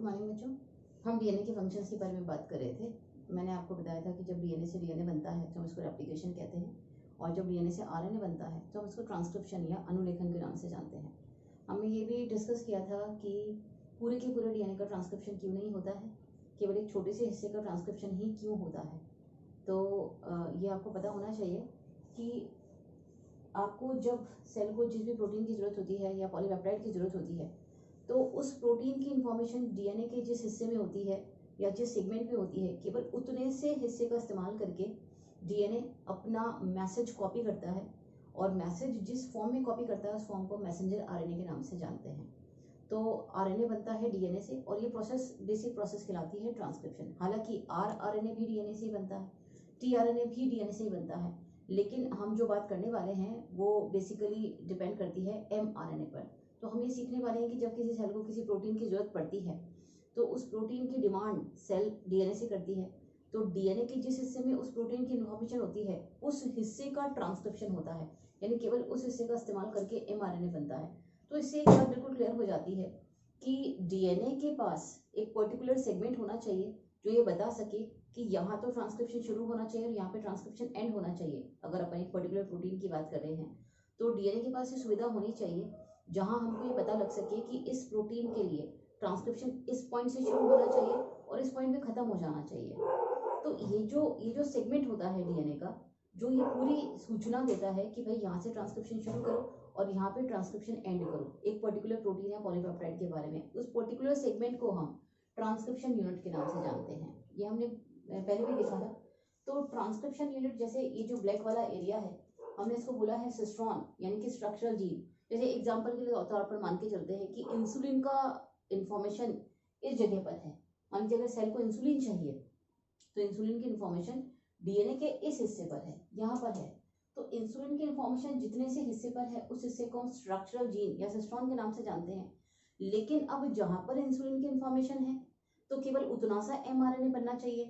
Good morning बच्चों। हम DNA के फंक्शंस के बारे में बात कर रहे थे। मैंने आपको बताया था कि जब डीएनए से डीएनए बनता है तो हम इसको रेप्लिकेशन कहते हैं, और जब डीएनए से आरएनए बनता है तो हम इसको ट्रांसक्रिप्शन या अनुलेखन के नाम से जानते हैं। हमने ये भी डिस्कस किया था कि पूरे के पूरे डीएनए का ट्रांसक्रिप्शन क्यों नहीं होता है, केवल एक छोटे से हिस्से का ट्रांसक्रिप्शन ही क्यों होता है। तो ये आपको पता होना चाहिए कि आपको जब सेल को जिस भी प्रोटीन की ज़रूरत होती है या पॉलीपेप्टाइड की ज़रूरत होती है, तो उस प्रोटीन की इंफॉर्मेशन डीएनए के जिस हिस्से में होती है या जिस सेगमेंट में होती है, केवल उतने से हिस्से का इस्तेमाल करके डीएनए अपना मैसेज कॉपी करता है, और मैसेज जिस फॉर्म में कॉपी करता है उस फॉर्म को मैसेंजर आरएनए के नाम से जानते हैं। तो आरएनए बनता है डीएनए से, और ये प्रोसेस बेसिक प्रोसेस कहलाती है ट्रांसक्रिप्शन। हालांकि आरएनए भी डीएनए से ही बनता है, टीआरएनए भी डीएनए से ही बनता है, लेकिन हम जो बात करने वाले हैं वो बेसिकली डिपेंड करती है एमआरएनए पर। तो हम ये सीखने वाले हैं कि जब किसी सेल को किसी प्रोटीन की जरूरत पड़ती है तो उस प्रोटीन की डिमांड सेल डीएनए से करती है, तो डीएनए के जिस हिस्से में उस प्रोटीन की इन्फॉर्मेशन होती है उस हिस्से का ट्रांसक्रिप्शन होता है, यानी केवल उस हिस्से का इस्तेमाल करके एमआरएनए बनता है। तो इससे एक बात बिल्कुल क्लियर हो जाती है कि डीएनए के पास एक पर्टिकुलर सेगमेंट होना चाहिए जो ये बता सके कि यहाँ तो ट्रांसक्रिप्शन शुरू होना चाहिए और यहाँ पे ट्रांसक्रिप्शन एंड होना चाहिए। अगर अपन एक पर्टिकुलर प्रोटीन की बात कर रहे हैं तो डीएनए के पास ये सुविधा होनी चाहिए जहाँ हमको ये पता लग सके कि इस प्रोटीन के लिए ट्रांसक्रिप्शन इस पॉइंट से शुरू होना चाहिए और इस पॉइंट पे खत्म हो जाना चाहिए। तो ये जो सेगमेंट होता है डीएनए का, जो ये पूरी सूचना देता है कि भाई यहाँ से ट्रांसक्रिप्शन शुरू करो और यहाँ पे ट्रांसक्रिप्शन एंड करो एक पर्टिकुलर प्रोटीन या पॉलीपेप्टाइड के बारे में, उस पर्टिकुलर सेगमेंट को हम ट्रांसक्रिप्शन यूनिट के नाम से जानते हैं। ये हमने पहले भी देखा था। तो ट्रांसक्रिप्शन यूनिट, जैसे ये जो ब्लैक वाला एरिया है, हमने इसको बोला है सिस्ट्रॉन, यानी कि स्ट्रक्चरल जीन। जैसे एग्जांपल के लिए तौर पर मान के चलते हैं कि इंसुलिन का इंफॉर्मेशन इस जगह पर है। मान लीजिए अगर सेल को इंसुलिन चाहिए तो इंसुलिन की इंफॉर्मेशन डीएनए के इस हिस्से पर है, यहाँ पर है। तो इंसुलिन की इंफॉर्मेशन जितने से हिस्से पर है उस हिस्से को हम स्ट्रक्चरल जीन या सिस्ट्रॉन के नाम से जानते हैं। लेकिन अब जहाँ पर इंसुलिन की इंफॉर्मेशन है तो केवल उतना सा एमआरएनए बनना चाहिए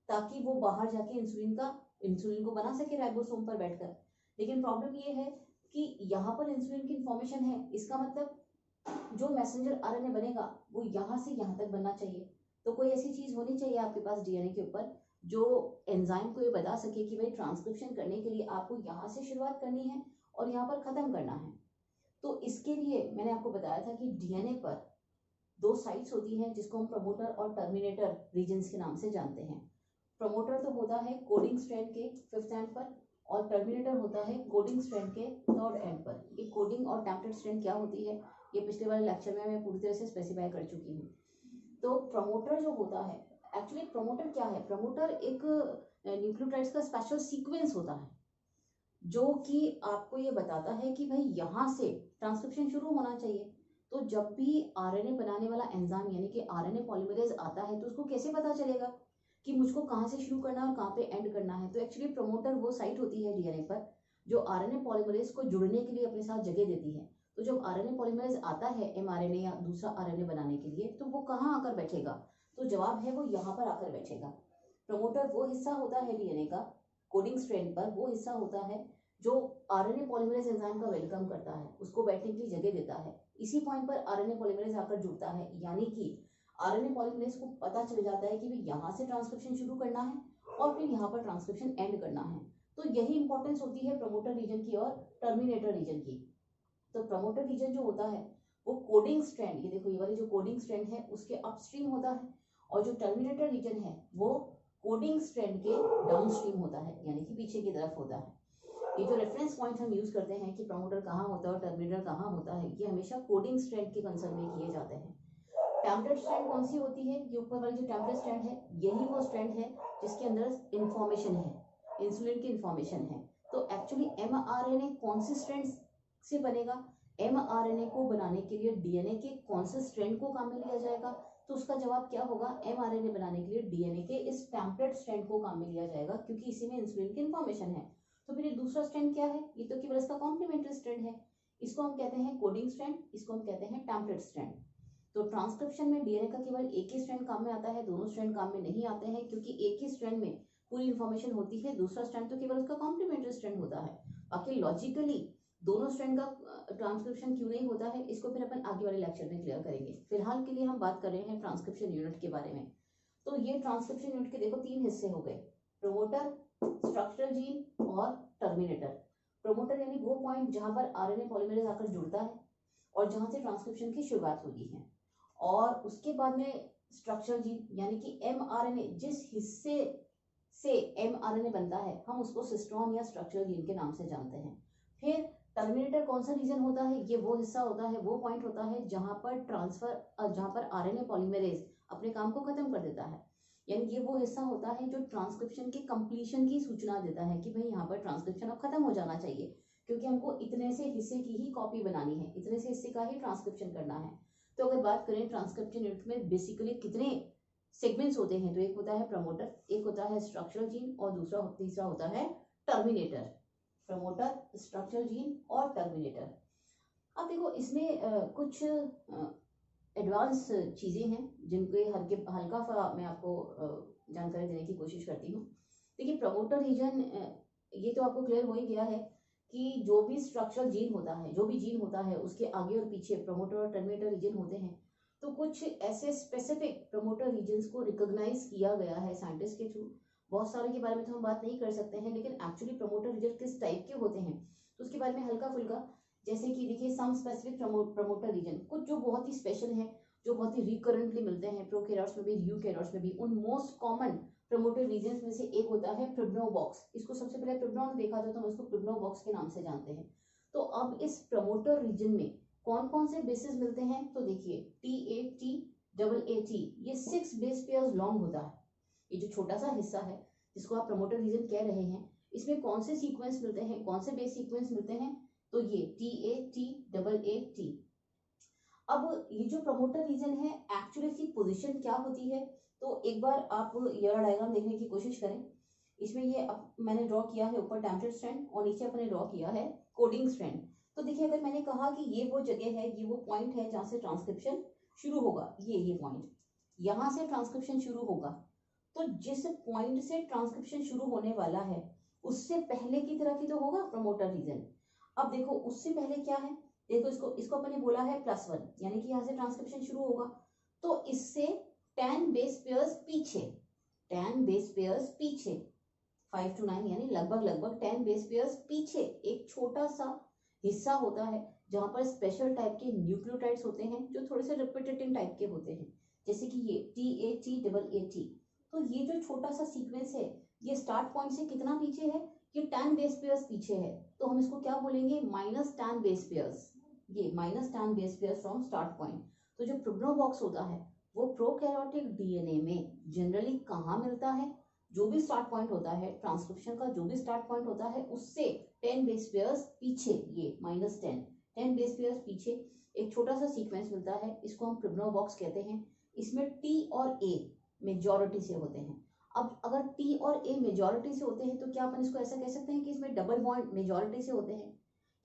ताकि वो बाहर जाके इंसुलिन को बना सके राइबोसोम पर बैठकर। लेकिन प्रॉब्लम ये है कि यहाँ पर इंसुलिन की इंफॉर्मेशन है, इसका मतलब जो मैसेंजर आरएनए बनेगा वो यहाँ से यहाँ तक बनना चाहिए। तो कोई ऐसी चीज होनी चाहिए आपके पास डीएनए के ऊपर जो एंजाइम को ये बता सके कि भाई ट्रांसक्रिप्शन करने के लिए आपको यहाँ से शुरुआत करनी है और यहाँ पर खत्म करना है। तो इसके लिए मैंने आपको बताया था कि डीएनए पर दो साइट्स होती हैं जिसको हम प्रमोटर और टर्मिनेटर रीजन्स के नाम से जानते हैं। प्रमोटर तो होता है कोडिंग स्ट्रैंड के 5th एंड पर, और टर्मिनेटर होता है कोडिंग स्ट्रैंड के 3rd एंड पर। ये कोडिंग और टेम्पलेट स्ट्रैंड क्या होती है ये पिछले वाले लेक्चर में मैं पूरी तरह से स्पेसिफाई कर चुकी हूँ। तो प्रमोटर जो होता है, एक्चुअली प्रमोटर क्या है? प्रमोटर एक न्यूक्लियोटाइड्स का स्पेशल सीक्वेंस होता है जो कि आपको ये बताता है कि भाई यहाँ से ट्रांसक्रिप्शन शुरू होना चाहिए। तो जब भी आरएनए बनाने वाला एंजाइम यानी कि आरएनए पॉलीमरेज आता है तो उसको कैसे पता चलेगा कि मुझको कहाँ से शुरू करना है और कहाँ पे एंड करना है? तो एक्चुअली प्रमोटर वो साइट होती है डीएनए पर जो आरएनए पॉलीमरेज को जुड़ने के लिए अपने साथ जगह देती है। तो जब आरएनए पॉलीमरेज आता है एमआरएनए या दूसरा आरएनए बनाने के लिए तो वो कहाँ आकर बैठेगा? तो जवाब है वो यहाँ पर आकर बैठेगा। प्रमोटर वो हिस्सा होता है डीएनए का कोडिंग स्ट्रैंड पर, वो हिस्सा होता है जो आरएनए पॉलीमरेज एंजाइम का वेलकम करता है, उसको बैठने के लिए जगह देता है। इसी पॉइंट पर आरएनए पॉलीमरेज आकर जुड़ता है, यानी कि आरएनए पॉलीमरेज को पता चल जाता है कि भाई यहाँ से ट्रांसक्रिप्शन शुरू करना है और फिर यहाँ पर ट्रांसक्रिप्शन एंड करना है। तो यही इंपॉर्टेंस होती है प्रमोटर रीजन की और टर्मिनेटर रीजन की। तो प्रमोटर रीजन जो होता है वो कोडिंग स्ट्रैंड, ये देखो ये वाली जो कोडिंग स्ट्रैंड है उसके अपस्ट्रीम होता है, और जो टर्मिनेटर रीजन है वो कोडिंग स्ट्रैंड के डाउनस्ट्रीम होता है, यानी कि पीछे की तरफ होता है। ये जो रेफरेंस पॉइंट हम यूज करते हैं कि प्रमोटर कहाँ होता है और टर्मिनेटर कहाँ होता है, ये हमेशा कोडिंग स्ट्रैंड के कंसर्न में किए जाते हैं। टेम्पलेट स्ट्रैंड कौन सी होती है? ये ऊपर वाली जो टेम्पलेट स्ट्रैंड है यही वो स्ट्रैंड है जिसके अंदर इंफॉर्मेशन है, इंसुलिन की इंफॉर्मेशन है। तो एक्चुअली एमआरएनए कौन से स्ट्रैंड से बनेगा? एमआरएनए को बनाने के लिए डीएनए के कौन से स्ट्रैंड को काम में लिया जाएगा? तो उसका जवाब क्या होगा? एमआरएनए बनाने के लिए डीएनए के इस टेम्पलेट स्ट्रैंड को काम में लिया जाएगा, क्योंकि इसी में इंसुलिन की इंफॉर्मेशन है। तो फिर ये दूसरा स्ट्रैंड क्या है? ये तो केवल इसका कॉम्प्लीमेंट्री स्ट्रैंड है, इसको हम कहते हैं कोडिंग स्ट्रैंड, इसको हम कहते हैं टेम्पलेट स्ट्रैंड। तो ट्रांसक्रिप्शन में डीएनए का केवल एक ही स्ट्रैंड काम में आता है, दोनों स्ट्रैंड काम में नहीं आते हैं, क्योंकि एक ही स्ट्रैंड में पूरी इंफॉर्मेशन होती है, दूसरा स्ट्रैंड तो केवल उसका कॉम्प्लीमेंट्री स्ट्रैंड होता है। बाकी लॉजिकली दोनों स्ट्रैंड का ट्रांसक्रिप्शन क्यों नहीं होता है इसको फिर अपन आगे वाले लेक्चर में क्लियर करेंगे। फिलहाल के लिए हम बात कर रहे हैं ट्रांसक्रिप्शन यूनिट के बारे में। तो ये ट्रांसक्रिप्शन यूनिट के देखो 3 हिस्से हो गए, प्रोमोटर, स्ट्रक्चरल जीन और टर्मिनेटर। प्रोमोटर यानी वो पॉइंट जहां पर आरएनए पॉलीमरेज आकर जुड़ता है और जहां से ट्रांसक्रिप्शन की शुरुआत होती है, और उसके बाद में स्ट्रक्चरल जीन यानी कि एमआरएनए, जिस हिस्से से एमआरएनए बनता है हम उसको सिस्ट्रॉन या स्ट्रक्चरल जीन के नाम से जानते हैं। फिर टर्मिनेटर कौन सा रीजन होता है, ये वो हिस्सा होता है, वो पॉइंट होता है जहां पर आरएनए पॉलीमरेज अपने काम को खत्म कर देता है। यानी ये वो हिस्सा होता है जो ट्रांसक्रिप्शन के कंप्लीशन की सूचना देता है कि भाई यहाँ पर ट्रांसक्रिप्शन अब खत्म हो जाना चाहिए, क्योंकि हमको इतने से हिस्से की ही कॉपी बनानी है, इतने से हिस्से का ही ट्रांसक्रिप्शन करना है। तो अगर बात करें ट्रांसक्रिप्शन यूनिट में बेसिकली कितने सेगमेंट्स होते हैं, तो एक होता है प्रमोटर, एक होता है स्ट्रक्चरल जीन और तीसरा होता है टर्मिनेटर। प्रमोटर, स्ट्रक्चरल जीन और टर्मिनेटर। अब देखो इसमें कुछ एडवांस चीज़ें हैं जिनके हल्का सा मैं आपको जानकारी देने की कोशिश करती हूँ। देखिए प्रमोटर रीजन, ये तो आपको क्लियर हो ही गया है कि जो भी स्ट्रक्चरल जीन होता है, जो भी जीन होता है उसके आगे और पीछे प्रमोटर और टर्मिनेटर रीजन होते हैं। तो कुछ ऐसे स्पेसिफिक प्रमोटर रीजन्स को रिकॉग्नाइज किया गया है साइंटिस्ट के थ्रू। बहुत सारे के बारे में तो हम बात नहीं कर सकते हैं, लेकिन एक्चुअली प्रमोटर रीजन किस टाइप के होते हैं तो उसके बारे में हल्का फुल्का, जैसे कि देखिए सम स्पेसिफिक प्रमोटर रीजन, कुछ जो बहुत ही स्पेशल हैं, जो बहुत ही रिकरेंटली मिलते हैं प्रोकैरियोट्स में भी, यूकैरियोट्स में भी। उन मोस्ट कॉमन प्रमोटर रीजन्स में से एक होता है प्रिब्नोबॉक्स। इसको सबसे पहले प्रिब्नोन देखा था तो हम इसको प्रिब्नोबॉक्स के नाम से जानते हैं। तो अब इस प्रमोटर रीजन में कौन कौन से बेसेस मिलते हैं, तो देखिए TAT, ये 6 बेस पेयर्स लॉन्ग होता है। ये जो छोटा सा हिस्सा है जिसको आप प्रमोटर रीजन कह रहे हैं, इसमें कौन से सीक्वेंस मिलते हैं, कौन से बेस सीक्वेंस मिलते हैं, तो ये TAT। अब ये जो प्रमोटर रीजन है एक्चुअली इसकी पोजीशन क्या होती है, तो एक बार आप ये डायग्राम देखने की कोशिश करें। इसमें ये मैंने ड्रॉ किया है ऊपर टेम्पलेट स्ट्रैंड और नीचे अपने ड्रॉ किया है कोडिंग स्ट्रैंड। तो देखिए अगर मैंने कहा कि ये वो जगह है, ये वो पॉइंट है जहां से ट्रांसक्रिप्शन शुरू होगा, ये पॉइंट, यहां से ट्रांसक्रिप्शन शुरू होगा। तो जिस पॉइंट से ट्रांसक्रिप्शन शुरू होने वाला है उससे पहले की तरफ ही तो होगा प्रमोटर रीजन। अब देखो उससे पहले क्या है, देखो इसको अपने बोला है +1, यानी कि यहाँ से ट्रांसक्रिप्शन शुरू होगा। तो इससे 10 बेस पेयर्स पीछे, 10 बेस पेयर्स पीछे, 5 to 9 यानी लगभग 10 बेस पेयर्स पीछे एक छोटा सा हिस्सा होता है जहां पर स्पेशल टाइप के न्यूक्लियोटाइड्स होते हैं जो थोड़े से रिपीटेटिव टाइप के होते हैं, जैसे कि ये TAT। तो ये जो छोटा सा सीक्वेंस है ये स्टार्ट पॉइंट से कितना पीछे है, ये 10 बेस पेयर्स पीछे है। तो हम इसको क्या बोलेंगे, -10 बेस पेयर्स, ये -10 base pairs from start point. तो जो प्रिब्नोबॉक्स होता है वो प्रोकैरियोटिक डीएनए में जनरली कहाँ मिलता है, जो भी स्टार्ट पॉइंट होता है ट्रांसक्रिप्शन का, जो भी स्टार्ट पॉइंट होता है उससे 10 बेस पेयर्स पीछे, ये -10 बेस पेयर्स पीछे एक छोटा सा सीक्वेंस मिलता है, इसको हम प्रिब्नोबॉक्स कहते हैं। इसमें T और A मेजॉरिटी से होते हैं। अब अगर T और A मेजॉरिटी से होते हैं तो क्या अपन इसको ऐसा कह सकते हैं कि इसमें डबल बॉन्ड मेजॉरिटी से होते हैं,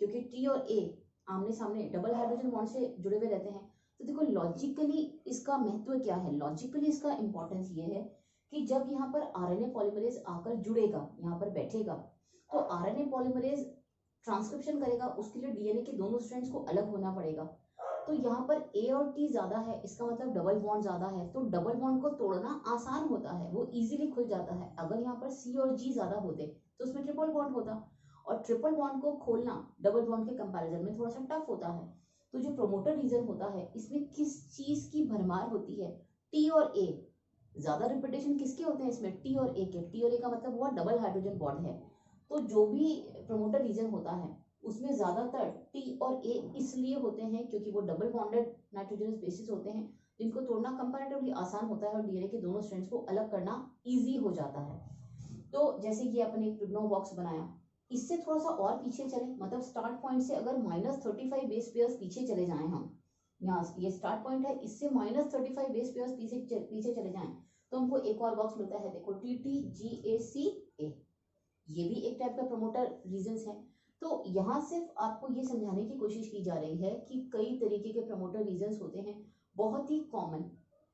क्योंकि T और A आमने सामने डबल हाइड्रोजन बॉन्ड से जुड़े हुए रहते हैं। तो देखो लॉजिकली इसका महत्व क्या है, लॉजिकली इसका इंपॉर्टेंस ये है कि जब यहाँ पर आरएनए पॉलीमरेज आकर जुड़ेगा, यहाँ पर बैठेगा, तो आरएनए पॉलीमरेज ट्रांसक्रिप्शन करेगा, उसके लिए डीएनए के दोनों स्ट्रैंड्स को अलग होना पड़ेगा। तो यहाँ पर A और T ज्यादा है, इसका मतलब डबल बॉन्ड ज्यादा है, तो डबल बॉन्ड को तोड़ना आसान होता है, वो इजीली खुल जाता है। अगर यहाँ पर C और G ज्यादा होते तो उसमें ट्रिपल बॉन्ड होता, और ट्रिपल बॉन्ड को खोलना डबल बॉन्ड के कंपैरिजन में थोड़ा सा टफ होता है। तो जो प्रोमोटर रीजन होता है इसमें किस चीज की भरमार होती है, T और A, ज्यादा रिपीटेशन किसके होते हैं इसमें, T और A के। T और A का मतलब हुआ डबल हाइड्रोजन बॉन्ड है। तो जो भी प्रोमोटर रीजन होता है उसमें ज्यादातर T और A इसलिए होते हैं क्योंकि वो डबल बॉन्डेड नाइट्रोजनस बेसिस होते हैं, जिनको तोड़ना कंपैरेटिवली आसान होता है और डीएनए के दोनों स्ट्रैंड्स को अलग करना इजी हो जाता है। तो जैसे कि अपने एक प्रिब्नोबॉक्स बनाया, इससे थोड़ा सा और पीछे चले, मतलब स्टार्ट पॉइंट से अगर -35 बेस पेयर्स पीछे चले जाएं हम, यहाँ ये स्टार्ट पॉइंट है, इससे -35 बेस पेयर्स पीछे चले जाएं तो हमको एक और बॉक्स मिलता है, देखो TTGACA। ये भी एक टाइप का प्रमोटर रीजन्स है। तो यहाँ सिर्फ आपको ये समझाने की कोशिश की जा रही है कि कई तरीके के प्रमोटर रीजन्स होते हैं। बहुत ही कॉमन,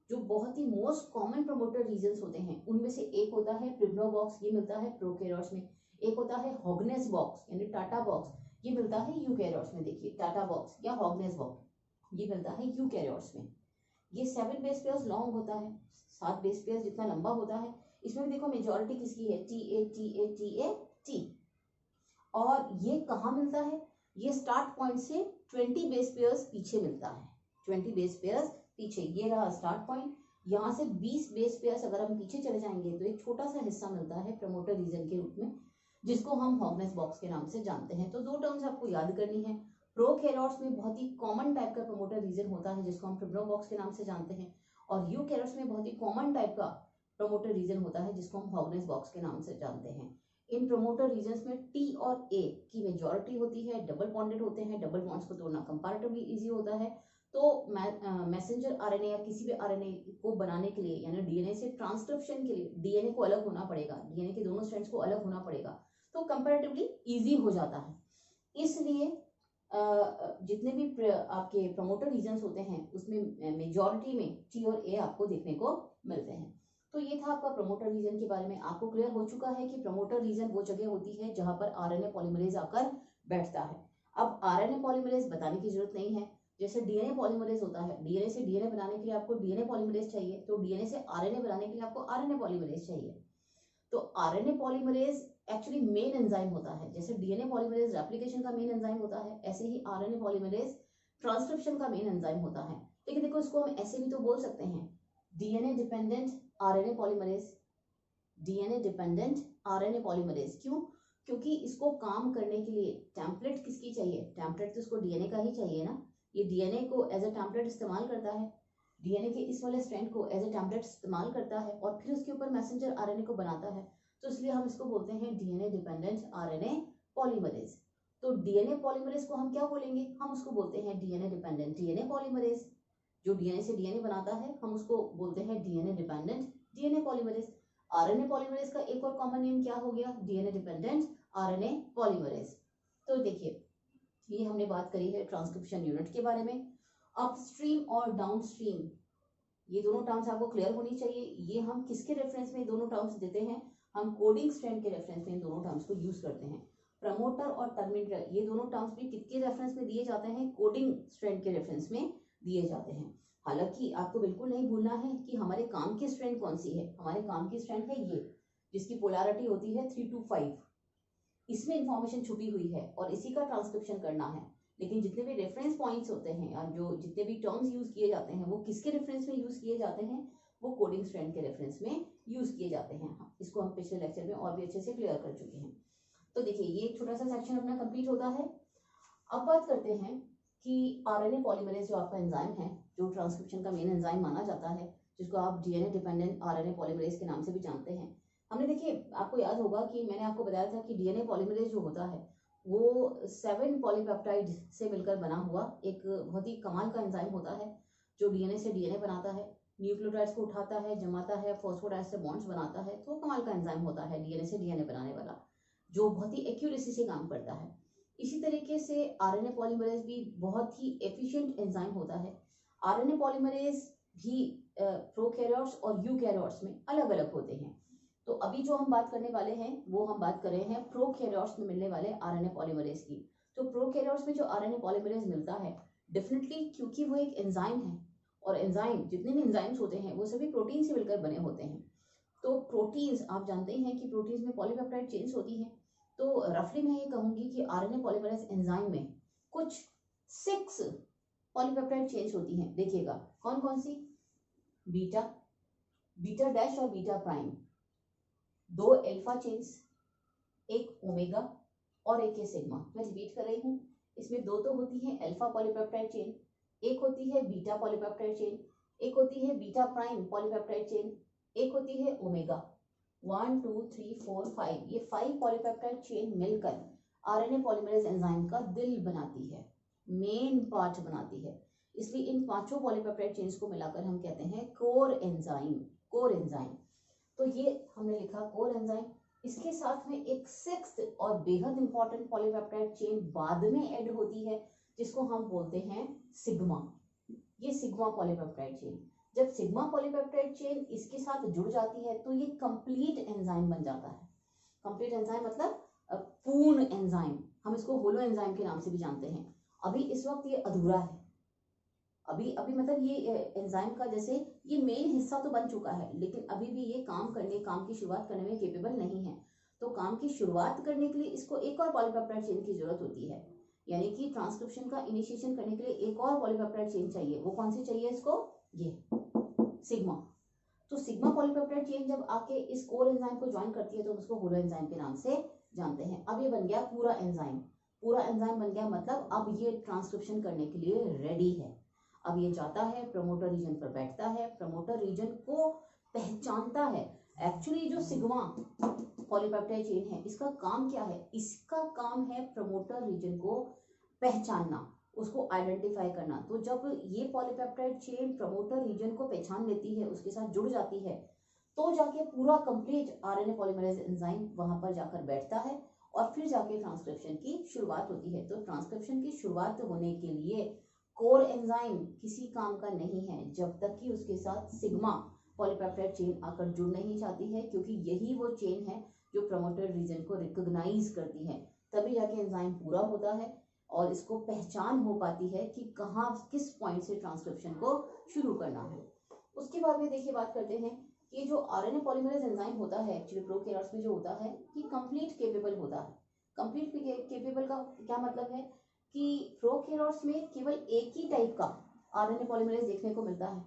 जो बहुत ही मोस्ट कॉमन प्रमोटर रीजन्स होते हैं उनमें से एक होता है प्रिब्नोबॉक्स, ये मिलता है प्रोकैरियोट्स में। एक होता है हॉगनेस बॉक्स यानी टाटा बॉक्स, ये मिलता है यूकैरियोट्स में। देखिए टाटा बॉक्स या हॉगनेस बॉक्स, ये मिलता है यूकैरियोट्स में। ये 7 बेस पेयर्स लॉन्ग होता है, 7 बेस पेयर्स जितना लंबा होता है। इसमें भी देखो मेजॉरिटी किसकी है, TA। और ये कहाँ मिलता है, ये स्टार्ट पॉइंट से 20 बेस पेयर्स पीछे मिलता है, 20 बेस पेयर्स पीछे। ये रहा स्टार्ट पॉइंट, यहाँ से 20 बेस पेयर्स अगर हम पीछे चले जाएंगे तो एक छोटा सा हिस्सा मिलता है प्रमोटर रीजन के रूप में, जिसको हम हॉगनेस बॉक्स के नाम से जानते हैं। तो 2 टर्म्स आपको याद करनी है। प्रोकैरियोट्स में बहुत ही कॉमन टाइप का प्रमोटर रीजन होता है जिसको हम फिब्रो बॉक्स के नाम से जानते हैं, और यूकैरियोट्स में बहुत ही कॉमन टाइप का प्रमोटर रीजन होता है जिसको हम हॉगनेस बॉक्स के नाम से जानते हैं। इन प्रमोटर रीजन्स में T और A की मेजॉरिटी होती है, डबल बॉन्डेड होते हैं, डबल बॉन्ड्स को तोड़ना कंपैरेटिवली इजी होता है। तो मैसेंजर आरएनए या किसी भी आरएनए को बनाने के लिए, यानी डीएनए से ट्रांसक्रिप्शन के लिए डीएनए को अलग होना पड़ेगा, डीएनए के दोनों स्ट्रैंड्स को अलग होना पड़ेगा, तो कंपैरेटिवली इजी हो जाता है। इसलिए जितने भी आपके प्रमोटर रीजन्स होते हैं उसमें मेजॉरिटी में T और A आपको देखने को मिलते हैं। तो ये था आपका प्रमोटर रीजन के बारे में। आपको क्लियर हो चुका है कि प्रमोटर रीजन वो जगह होती है जहां पर आरएनए पॉलीमरेज आकर बैठता है। अब आरएनए पॉलीमरेज बताने की जरूरत नहीं है, जैसे डीएनए पॉलीमरेज होता है, डीएनए से डीएनए बनाने के लिए आपको डीएनए पॉलीमरेज चाहिए, तो डीएनए से आरएनए बनाने के लिए आपको आरएनए पॉलीमरेज चाहिए। तो RNA polymerase actually main enzyme होता है। जैसे डीएनए पॉलीमरेज रेप्लिकेशन का मेन एंजाइम होता है, ऐसे ही आरएनए पॉलीमरेज ट्रांसक्रिप्शन का मेन एंजाइम होता है। लेकिन देखो इसको हम ऐसे भी तो बोल सकते हैं, DNA dependent RNA polymerase, DNA dependent RNA polymerase. क्यों? क्योंकि इसको काम करने के लिए टेम्पलेट किसकी चाहिए, टेम्पलेट तो इसको डीएनए का ही चाहिए ना। ये डीएनए को एज ए टेम्पलेट इस्तेमाल करता है, डीएनए के इस वाले स्ट्रैंड को एज ए टेम्पलेट इस्तेमाल करता है और फिर उसके ऊपर मैसेंजर आरएनए को बनाता है। तो इसलिए हम इसको बोलते हैं डीएनए डिपेंडेंट आरएनए पॉलीमरेज। तो डीएनए पॉलीमरेज को हम क्या बोलेंगे, हम उसको बोलते हैं डीएनए डिपेंडेंट डीएनए पॉलीमरेज। जो डीएनए से डीएनए बनाता है हम उसको बोलते हैं DNA dependent DNA polymerase. RNA polymerase का एक और कॉमन नेम क्या हो गया, डीएनए डिपेंडेंट आरएनए पॉलीमरेज। तो देखिए ये हमने बात करी है ट्रांसक्रिप्शन यूनिट के बारे में। अपस्ट्रीम और डाउनस्ट्रीम, ये दोनों टर्म्स आपको क्लियर होनी चाहिए। ये हम किसके रेफरेंस में दोनों टर्म्स देते हैं, हम कोडिंग स्ट्रैंड के रेफरेंस में इन दोनों टर्म्स को यूज करते हैं। प्रमोटर और टर्मिनेटर, ये दोनों टर्म्स भी किसके रेफरेंस में दिए जाते हैं, कोडिंग स्ट्रैंड के रेफरेंस में दिए जाते हैं। हालांकि आपको बिल्कुल नहीं भूलना है कि हमारे काम की स्ट्रैंड कौन सी है। हमारे काम की स्ट्रैंड है ये, जिसकी पोलैरिटी होती है 3 to 5। इसमें इंफॉर्मेशन छुपी हुई है और इसी का ट्रांसक्रिप्शन करना है। लेकिन जितने भी रेफरेंस पॉइंट्स होते हैं या जो जितने भी टर्म्स यूज किए जाते हैं वो किसके रेफरेंस में यूज किए जाते हैं, वो कोडिंग स्ट्रैंड के रेफरेंस में यूज किए जाते हैं। इसको हम पिछले लेक्चर में और भी अच्छे से क्लियर कर चुके हैं। तो देखिए ये एक छोटा सा सेक्शन अपना कंप्लीट होता है। अब बात करते हैं कि आरएनए पॉलीमरेज जो आपका एंजाइम है, जो ट्रांसक्रिप्शन का मेन एंजाइम माना जाता है, जिसको आप डीएनए डिपेंडेंट आरएनए पॉलीमरेज के नाम से भी जानते हैं। हमने देखिए आपको याद होगा कि मैंने आपको बताया था कि डीएनए पॉलीमरेज जो होता है वो 7 पॉलीपेप्टाइड से मिलकर बना हुआ एक बहुत ही कमाल का एंजाइम होता है, जो डीएनए से डीएनए बनाता है, न्यूक्लियोटाइड्स को उठाता है, जमाता है, फॉस्फोडाइड से बॉन्ड्स बनाता है। तो कमाल का एंजाइम होता है डीएनए से डीएनए बनाने वाला, जो बहुत ही एक्यूरेसी से काम करता है। इसी तरीके से आरएनए पॉलीमरेज भी बहुत ही एफिशिएंट एंजाइम होता है। आरएनए पॉलीमरेज भी प्रोकैरियोट्स और यूकैरियोट्स में अलग अलग होते हैं। तो अभी जो हम बात करने वाले हैं वो हम बात कर रहे हैं प्रोकैरियोट्स में मिलने वाले आरएनए पॉलीमरेज की। तो प्रोकैरियोट्स में जो आरएनए पॉलीमरेज मिलता है, डेफिनेटली क्योंकि वो एक एंजाइम है, और एंजाइम जितने भी एंजाइम्स होते हैं वो सभी प्रोटीन से मिलकर बने होते हैं। तो प्रोटीन्स आप जानते हैं कि प्रोटीन्स में पॉलीपेप्टाइड चेन्स होती हैं। तो रफली मैं ये कहूंगी कि आरएनए पॉलीमरेज एंजाइम में कुछ 6 पॉलीपेप्टाइड चेन्स होती हैं। देखिएगा कौन कौन सी, बीटा, बीटा डैश और बीटा प्राइम, 2 अल्फा चेन्स, एक ओमेगा और एक सिग्मा। मैं रिपीट कर रही हूँ, इसमें 2 तो होती है अल्फा पॉलीपेप्टाइड चेन, एक होती है बीटा पॉलीपेप्टाइड चेन, एक होती है बीटा प्राइम पॉलीपेप्टाइड चेन, एक होती है ओमेगा। 1 2 3 4 5, ये 5 पॉलीपेप्टाइड चेन मिलकर आरएनए पॉलीमरेज एंजाइम का दिल बनाती है, मेन पार्ट बनाती है। इसलिए इन 5 पॉलीपेप्टाइड चेन्स को मिलाकर हम कहते हैं कोर एंजाइम, कोर एंजाइम। तो ये हमने लिखा कोर एंजाइम। इसके साथ में एक 6th और बेहद इंपॉर्टेंट पॉलीपेप्टाइड चेन बाद में ऐड होती है, जिसको हम बोलते हैं सिग्मा। ये सिग्मा पॉलीपेप्टाइड चेन, जब सिग्मा पॉलीपेप्टाइड चेन इसके साथ जुड़ जाती है तो ये कंप्लीट एंजाइम बन जाता है। कंप्लीट एंजाइम मतलब पूर्ण एंजाइम। हम इसको होलो एंजाइम के नाम से भी जानते हैं। अभी इस वक्त ये अधूरा है, अभी अभी मतलब ये एंजाइम का जैसे ये मेन हिस्सा तो बन चुका है, लेकिन अभी भी ये काम की शुरुआत करने में केपेबल नहीं है। तो काम की शुरुआत करने के लिए इसको एक और पॉलीपेप्टाइड चेन की जरूरत होती है, यानी कि ट्रांसक्रिप्शन का इनिशिएशन करने के लिए एक और पॉलीपेप्टाइड चेन चाहिए। वो कौन सी चाहिए इसको? ये सिग्मा। तो सिग्मा पॉलीपेप्टाइड चेन जब आके इस कोर एंजाइम को ज्वाइन करती है तो हम उसको होलो एंजाइम के नाम से जानते हैं। अब ये बन गया पूरा एंजाइम, पूरा एंजाइम बन गया, मतलब अब ये ट्रांसक्रिप्शन करने के लिए रेडी है। अब ये जाता है प्रमोटर रीजन पर बैठता है, प्रमोटर रीजन को पहचानता है। एक्चुअली जो सिग्मा पॉलीपेप्टाइड चेन है इसका काम क्या है? इसका काम है प्रमोटर रीजन को पहचानना, उसको आइडेंटिफाई करना। तो जब ये पॉलीपेप्टाइड चेन प्रमोटर रीजन को पहचान लेती है, उसके साथ जुड़ जाती है, तो जाके पूरा कंप्लीट आरएनए पॉलीमरेज एंजाइम वहां पर जाकर बैठता है और फिर जाके ट्रांसक्रिप्शन की शुरुआत होती है। तो ट्रांसक्रिप्शन की शुरुआत होने के लिए कोर एंजाइम किसी काम का नहीं है जब तक कि उसके साथ सिग्मा पॉलीपेप्टाइड चेन आकर जुड़ नहीं जाती है, क्योंकि यही वो चेन है जो प्रमोटर रीजन को रिकॉग्नाइज करती है। तभी जाके एंजाइम पूरा होता है और इसको पहचान हो पाती है कि कहाँ किस पॉइंट से ट्रांसक्रिप्शन को शुरू करना है। उसके बाद में देखिए बात करते हैं कि जो आरएनए पॉलीमरेज एंजाइम होता है एक्चुअली प्रोकैरियोट्स में जो होता है कि कंप्लीट केपेबल होता है। कंप्लीट केपेबल का क्या मतलब है कि प्रोकैरियोट्स में केवल एक ही टाइप का आरएनए पॉलीमरेज देखने को मिलता है।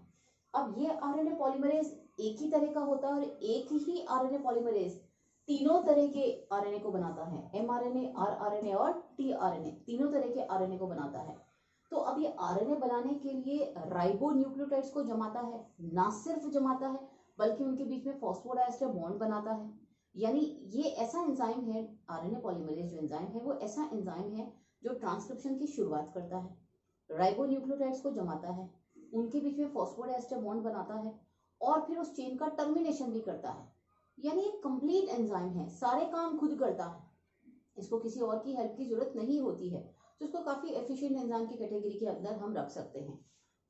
अब ये आरएनए पॉलीमरेज एक ही तरह का होता है और एक ही आरएनए पॉलीमरेज तीनों तरह के आरएनए को बनाता है, एमआरएनए, आरआरएनए और टीआरएनए, तीनों तरह के आरएनए को बनाता है। तो अब ये आरएनए बनाने के लिए राइबो न्यूक्लियोटाइड्स को जमाता है, ना सिर्फ जमाता है बल्कि उनके बीच में फॉस्फोडाइएस्टर बॉन्ड बनाता है। यानी ये ऐसा एंजाइम है, आरएनए पॉलीमरेज जो एंजाइम है वो ऐसा एंजाइम है जो ट्रांसक्रिप्शन की शुरुआत करता है, राइबो न्यूक्लियोटाइड्स को जमाता है, उनके बीच में फॉस्फोडाइएस्टर बॉन्ड बनाता है और फिर उस चेन का टर्मिनेशन भी करता है। यानी एक कंप्लीट एंजाइम है, सारे काम खुद करता है, इसको किसी और की हेल्प की जरूरत नहीं होती है। तो इसको काफी एफिशिएंट एंजाइम की कैटेगरी के अंदर हम रख सकते हैं।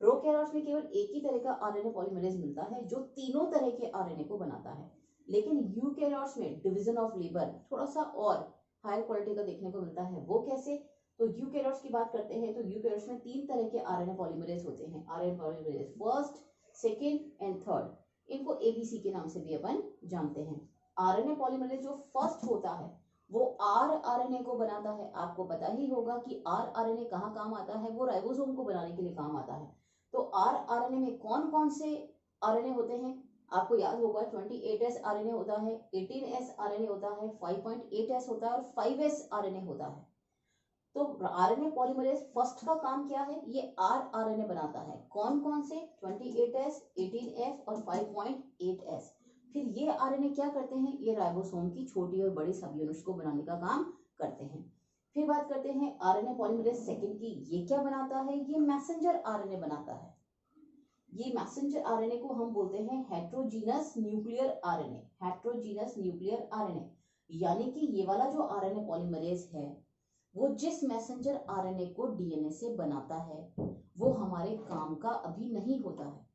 प्रोकैरियोट्स में केवल एक ही तरह का आरएनए पॉलीमरेज मिलता है जो तीनों तरह के आरएनए को बनाता है, लेकिन यूकैरियोट्स में डिवीजन ऑफ लेबर थोड़ा सा और हायर क्वालिटी का देखने को मिलता है। वो कैसे? तो यूकैरियोट्स की बात करते हैं तो यूकैरियोट्स में 3 तरह के आरएनए पॉलीमरेज होते हैं, RNA polymerase first, second and third. इनको एबीसी के नाम से भी अपन जानते हैं। आरएनए पॉलीमरेज जो फर्स्ट होता है वो आरआरएनए को बनाता है। आपको पता ही होगा कि आरआरएनए कहाँ काम आता है, वो राइबोसोम को बनाने के लिए काम आता है। तो आरआरएनए में कौन कौन से आरएनए होते हैं? आपको याद होगा 28S आरएनए होता है, 18S आरएनए होता है, 5.8S होता है और 5S आरएनए होता है। तो आरएनए पॉलीमरेज फर्स्ट का काम क्या है? ये आरआरएनए बनाता है। कौन कौन से? 28S, 18S और 5.8S। फिर ये आरएनए क्या करते हैं? ये राइबोसोम की छोटी और बड़ी सब यूनिट्स को बनाने का काम करते हैं। फिर बात करते हैं आरएनए पॉलीमरेज सेकंड की। ये क्या बनाता है? ये मैसेंजर आरएनए बनाता है। ये मैसेंजर आरएनए को हम बोलते हैं heterogeneous nuclear RNA, heterogeneous nuclear RNA. यानी कि ये वाला जो आरएनए पॉलीमरेज है वो जिस मैसेंजर आरएनए को डीएनए से बनाता है वो हमारे काम का अभी नहीं होता है,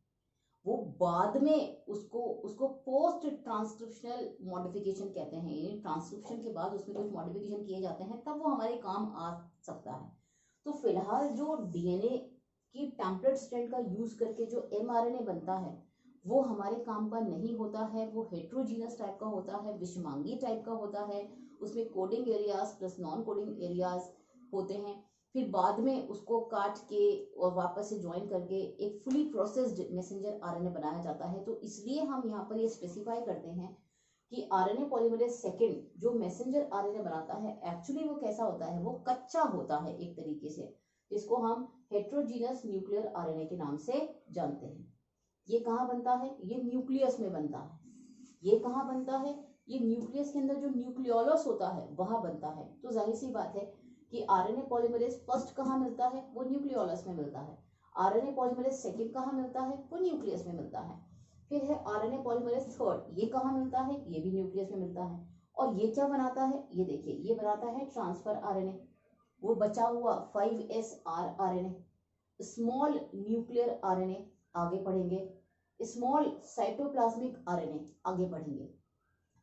वो बाद में उसको पोस्ट ट्रांसक्रिप्शनल मॉडिफिकेशन कहते हैं। ट्रांसक्रिप्शन के बाद उसमें कुछ मॉडिफिकेशन किए जाते हैं तब वो हमारे काम आ सकता है। तो फिलहाल जो डीएनए की टेम्पलेट स्ट्रैंड का यूज करके जो एमआरएनए बनता है वो हमारे काम का नहीं होता है, वो हेट्रोजीनस टाइप का होता है, विषमांगी टाइप का होता है। उसमें coding areas plus non coding areas होते हैं। फिर बाद में उसको काट के और वापस से ज्वाइन करके एक फुली प्रोसेस्ड मैसेंजर आरएनए बनाया जाता है। तो इसलिए हम यहाँ पर ये स्पेसिफाई करते हैं कि आरएनए पॉलीमरेज सेकंड जो मैसेंजर आरएनए बनाता है एक्चुअली वो कैसा होता है? वो कच्चा होता है एक तरीके से, जिसको हम हेट्रोजीनस न्यूक्लियर आरएनए के नाम से जानते हैं। ये कहाँ बनता है? ये न्यूक्लियस में बनता है। ये कहाँ बनता है? ये न्यूक्लियस के अंदर जो न्यूक्लियोलस होता है वहां बनता है। तो जाहिर सी बात है कि आरएनए पॉलीमरेज फर्स्ट कहाँ मिलता है? वो न्यूक्लियोलस में मिलता है। आरएनए पॉलीमरेज सेकंड कहाँ मिलता है? वो न्यूक्लियस में मिलता है। फिर है आरएनए पॉलीमरेज थर्ड, ये कहाँ मिलता है? ये भी न्यूक्लियस में मिलता है। और ये क्या बनाता है? ये देखिए, ये बनाता है ट्रांसफर आरएनए, वो बचा हुआ 5S RNA, small nuclear RNA आगे पढ़ेंगे, स्मॉल साइटोप्लाज्मिक आरएनए आगे बढ़ेंगे।